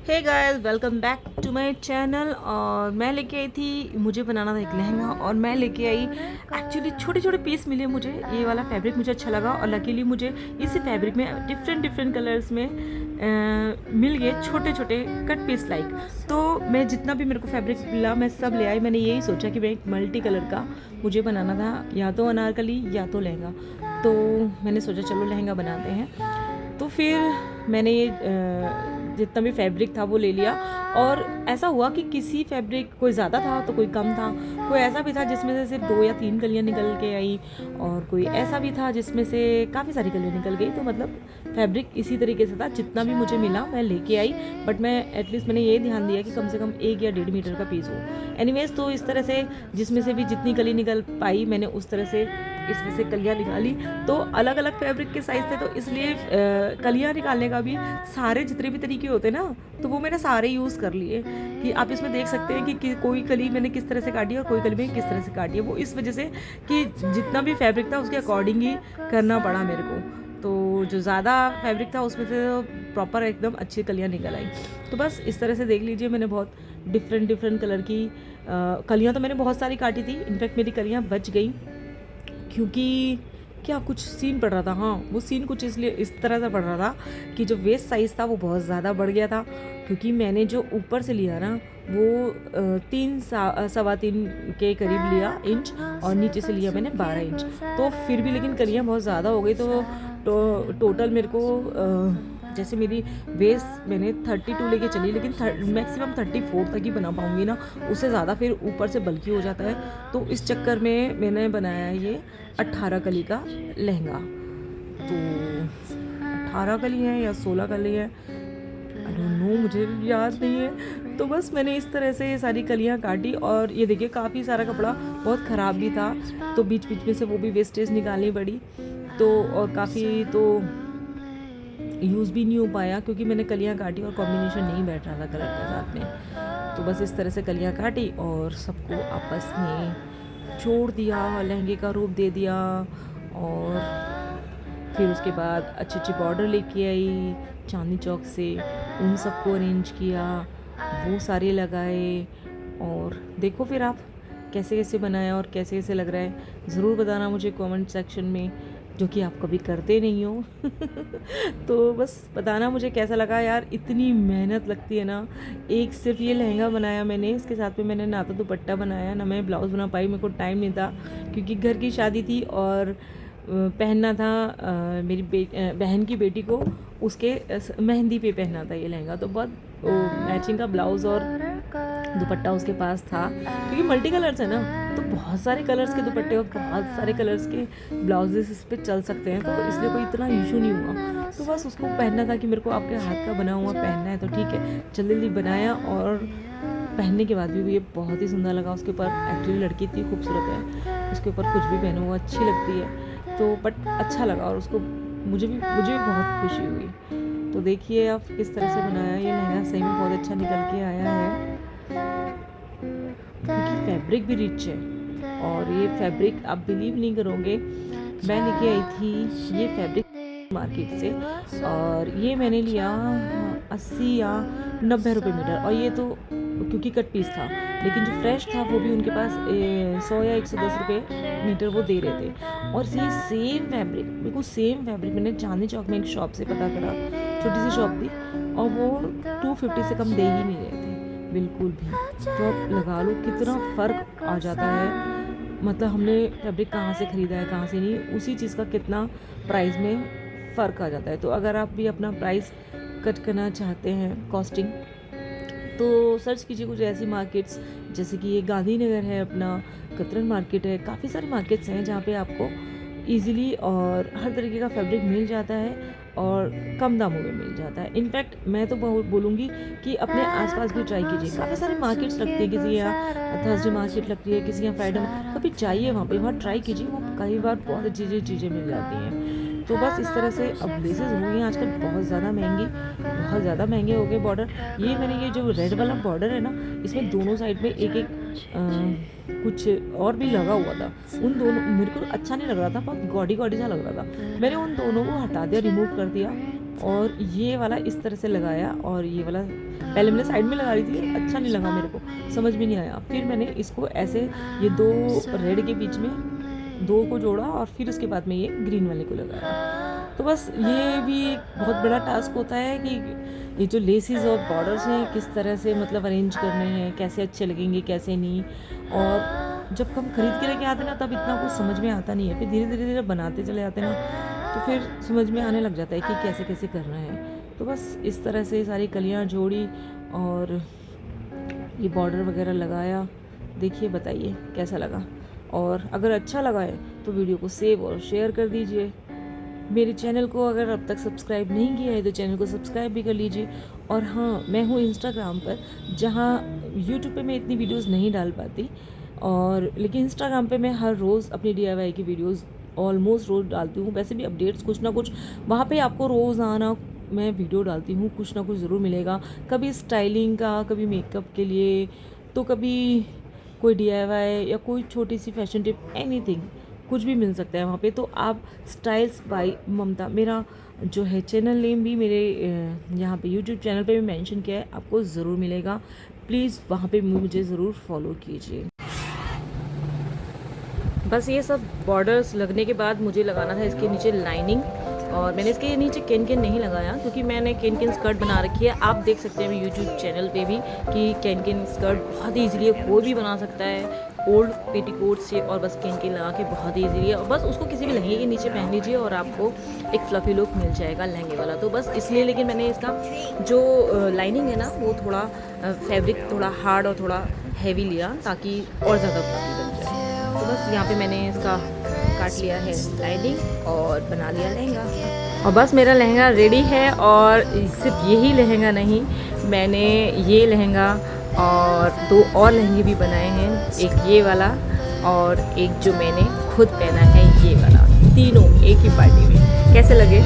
Hey guys, welcome back to my channel. और मैं लेके आई थी, मुझे बनाना था एक लहंगा और मैं लेके आई। एक्चुअली छोटे छोटे पीस मिले मुझे, ये वाला फैब्रिक मुझे अच्छा लगा और लकीली मुझे इसी फैब्रिक में डिफरेंट डिफरेंट कलर्स में मिल गए छोटे छोटे कट पीस लाइक। तो मैं जितना भी मेरे को फैब्रिक मिला मैं सब ले आई। मैंने यही सोचा कि मैं एक मल्टी कलर का मुझे बनाना था, या तो अनारकली या तो लहंगा। तो मैंने सोचा चलो लहंगा बनाते हैं। तो फिर मैंने ये जितना भी फैब्रिक था वो ले लिया। और ऐसा हुआ कि किसी फैब्रिक कोई ज़्यादा था तो कोई कम था, कोई ऐसा भी था जिसमें से सिर्फ 2 या 3 कलियाँ निकल के आई, और कोई ऐसा भी था जिसमें से काफ़ी सारी कलियाँ निकल गई। तो मतलब फैब्रिक इसी तरीके से था, जितना भी मुझे मिला मैं लेके आई। बट मैं एटलीस्ट मैंने ये ध्यान दिया कि कम से कम 1 या 1.5 मीटर का पीस हो। एनीवेज, तो इस तरह से जिसमें से भी जितनी कली निकल पाई मैंने उस तरह से इसमें से कलियाँ निकाली। तो अलग अलग फैब्रिक के साइज़ थे, तो इसलिए कलियाँ निकालने का भी सारे जितने भी तरीके होते हैं ना, तो वो मैंने सारे यूज़ कर लिए। कि आप इसमें देख सकते हैं कि कोई कली मैंने किस तरह से काटी है और कोई कली मैंने किस तरह से काटी है। वो इस वजह से कि जितना भी फैब्रिक था उसके अकॉर्डिंग ही करना पड़ा मेरे को। तो जो ज़्यादा फैब्रिक था उसमें से प्रॉपर एकदम अच्छी कलियाँ निकल आई। तो बस इस तरह से देख लीजिए, मैंने बहुत डिफरेंट डिफरेंट कलर की कलियाँ तो मैंने बहुत सारी काटी थी। इनफैक्ट मेरी कलियाँ बच गई क्योंकि क्या कुछ सीन पड़ रहा था। हाँ, वो सीन कुछ इसलिए इस तरह से पड़ रहा था कि जो वेस्ट साइज़ था वो बहुत ज़्यादा बढ़ गया था। क्योंकि मैंने जो ऊपर से लिया ना वो 3 सवा 3 के करीब लिया इंच, और नीचे से लिया मैंने 12 इंच। तो फिर भी लेकिन कलियाँ बहुत ज़्यादा हो गई। तो टोटल मेरे को जैसे मेरी वेस्ट मैंने 32 लेके चली, लेकिन मैक्सिमम 34 तक ही बना पाऊँगी ना, उससे ज़्यादा फिर ऊपर से बल्कि हो जाता है। तो इस चक्कर में मैंने बनाया ये 18 कली का लहंगा। तो 18 कली है या 16 कली है, आई डोंट नो, मुझे याद नहीं है। तो बस मैंने इस तरह से ये सारी कलियाँ काटी। और ये देखिए काफ़ी सारा कपड़ा बहुत ख़राब भी था, तो बीच बीच में से वो भी वेस्टेज निकालनी पड़ी। तो और काफ़ी तो यूज़ भी नहीं हो पाया क्योंकि मैंने कलियाँ काटी और कॉम्बिनेशन नहीं बैठ रहा था कलर के साथ में। तो बस इस तरह से कलियाँ काटी और सबको आपस में जोड़ दिया, लहंगे का रूप दे दिया। और फिर उसके बाद अच्छी अच्छी बॉर्डर लेके आई चांदनी चौक से, उन सबको अरेंज किया, वो सारे लगाए। और देखो फिर आप कैसे कैसे बनाया और कैसे कैसे लग रहा है, ज़रूर बताना मुझे कमेंट सेक्शन में, जो कि आप कभी करते नहीं हो। तो बस बताना मुझे कैसा लगा यार। इतनी मेहनत लगती है ना। एक सिर्फ ये लहंगा बनाया मैंने, इसके साथ में मैंने ना तो दुपट्टा बनाया ना मैं ब्लाउज़ बना पाई, मेरे को टाइम नहीं था क्योंकि घर की शादी थी और पहनना था मेरी बहन की बेटी को, उसके मेहंदी पे पहनना था ये लहंगा। तो बहुत मैचिंग का ब्लाउज़ और दुपट्टा उसके पास था, क्योंकि मल्टी कलर्स है ना, तो बहुत सारे कलर्स के दुपट्टे और बहुत सारे कलर्स के ब्लाउजेस इस पर चल सकते हैं। तो इसलिए कोई इतना इशू नहीं हुआ। तो बस उसको पहनना था कि मेरे को आपके हाथ का बना हुआ पहनना है, तो ठीक है, जल्दी जल्दी बनाया। और पहनने के बाद भी ये बहुत ही सुंदर लगा। उसके ऊपर एक्चुअली लड़की इतनी खूबसूरत है, उसके ऊपर कुछ भी पहनो वो अच्छी लगती है। तो बट अच्छा लगा और उसको मुझे भी बहुत खुशी हुई। तो देखिए आप किस तरह से बनाया। ये लहंगा सही में बहुत अच्छा निकल के आया है क्योंकि फैब्रिक भी रिच है। और ये फैब्रिक आप बिलीव नहीं करोगे, मैं लेके आई थी ये फैब्रिक मार्केट से, और ये मैंने लिया 80 या 90 रुपये मीटर। और ये तो क्योंकि कट पीस था, लेकिन जो फ्रेश था वो भी उनके पास 100 या 110 रुपये मीटर वो दे रहे थे। और ये सेम फैब्रिक, बिल्कुल सेम फैब्रिक मैंने चांदनी चौक में एक शॉप से पता करा, छोटी सी शॉप थी, और वो 250 से कम दे ही नहीं रहे थे बिल्कुल भी। तो आप लगा लो कितना फ़र्क आ जाता है। मतलब हमने फैब्रिक कहाँ से ख़रीदा है कहाँ से नहीं, उसी चीज़ का कितना प्राइस में फ़र्क आ जाता है। तो अगर आप भी अपना प्राइस कट करना चाहते हैं, कॉस्टिंग, तो सर्च कीजिए कुछ ऐसी मार्केट्स, जैसे कि ये गांधीनगर है अपना, कतरन मार्केट है, काफ़ी सारे मार्केट्स हैं जहाँ पे आपको इजीली और हर तरीके का फैब्रिक मिल जाता है और कम दामों में मिल जाता है। इनफैक्ट मैं तो बोलूँगी कि अपने आसपास भी ट्राई कीजिए। काफ़ी सारी मार्केट्स लगती है, किसी यहाँ थर्सडे मार्केट लगती है, किसी यहाँ फ्राइडे, कभी जाइए वहाँ पे, वहाँ ट्राई कीजिए, वहाँ कई बार बहुत अच्छी चीज़ें मिल जाती हैं। तो बस इस तरह से अब लेसेस हो गई हैं आजकल बहुत ज़्यादा महंगी, बहुत ज़्यादा महंगे हो गए बॉर्डर। ये मैंने ये जो रेड वाला बॉर्डर है ना, इसमें दोनों साइड में एक एक कुछ और भी लगा हुआ था। उन दोनों मेरे को अच्छा नहीं लग रहा था, बहुत गॉडी गॉडी सा लग रहा था। मैंने उन दोनों को हटा दिया, रिमूव कर दिया, और ये वाला इस तरह से लगाया, और ये वाला पहले मैंने साइड में लगा रही थी, अच्छा नहीं लगा मेरे को, समझ में नहीं आया। फिर मैंने इसको ऐसे ये 2 रेड के बीच में 2 को जोड़ा और फिर उसके बाद में ये ग्रीन वाले को लगाया। तो बस ये भी एक बहुत बड़ा टास्क होता है कि ये जो लेसिस और बॉर्डर्स हैं किस तरह से मतलब अरेंज करने हैं, कैसे अच्छे लगेंगे कैसे नहीं। और जब हम खरीद के लेके आते ना तब इतना कुछ समझ में आता नहीं है, फिर धीरे धीरे जब बनाते चले जाते ना तो फिर समझ में आने लग जाता है कि कैसे कैसे करना है। तो बस इस तरह से सारी कलियाँ जोड़ी और ये बॉर्डर वगैरह लगाया। देखिए बताइए कैसा लगा, और अगर अच्छा लगा है तो वीडियो को सेव और शेयर कर दीजिए। मेरे चैनल को अगर अब तक सब्सक्राइब नहीं किया है तो चैनल को सब्सक्राइब भी कर लीजिए। और हाँ, मैं हूँ इंस्टाग्राम पर, जहाँ यूट्यूब पे मैं इतनी वीडियोस नहीं डाल पाती, और लेकिन इंस्टाग्राम पे मैं हर रोज़ अपनी DIY की वीडियोस ऑलमोस्ट रोज़ डालती हूँ। वैसे भी अपडेट्स कुछ ना कुछ वहाँ पे आपको रोज़ आना, मैं वीडियो डालती हूँ, कुछ ना कुछ ज़रूर मिलेगा। कभी स्टाइलिंग का, कभी मेकअप के लिए, तो कभी कोई DIY या कोई छोटी सी फैशन टिप, एनीथिंग कुछ भी मिल सकता है वहाँ पे। तो आप स्टाइल्स बाय ममता, मेरा जो है चैनल नेम भी मेरे यहाँ पे यूट्यूब चैनल पे भी मेंशन किया है, आपको ज़रूर मिलेगा। प्लीज़ वहाँ पे मुझे ज़रूर फॉलो कीजिए। बस ये सब बॉर्डर्स लगने के बाद मुझे लगाना था इसके नीचे लाइनिंग, और मैंने इसके नीचे कैन कैन नहीं लगाया क्योंकि मैंने कैन कैन स्कर्ट बना रखी है। आप देख सकते हैं मेरे यूट्यूब चैनल पे भी कि कैन कैन स्कर्ट बहुत ईजीली कोई भी बना सकता है, ओल्ड पेटीकोट से, और बस कैन कैन लगा के बहुत ईजीली है। और बस उसको किसी भी लहंगे के नीचे पहन लीजिए और आपको एक फ्लफ़ी लुक मिल जाएगा लहंगे वाला। तो बस इसलिए, लेकिन मैंने इसका जो लाइनिंग है ना वो थोड़ा फैब्रिक थोड़ा हार्ड और थोड़ा हैवी लिया ताकि और ज़्यादा फ्लफ़ी बन जाए। तो बस यहाँ पे मैंने इसका काट लिया है लाइनिंग और बना लिया लहंगा, और बस मेरा लहंगा रेडी है। और सिर्फ यही लहंगा नहीं, मैंने ये लहंगा और 2 और लहंगे भी बनाए हैं, एक ये वाला और एक जो मैंने खुद पहना है ये वाला, तीनों एक ही पार्टी में। कैसे लगे?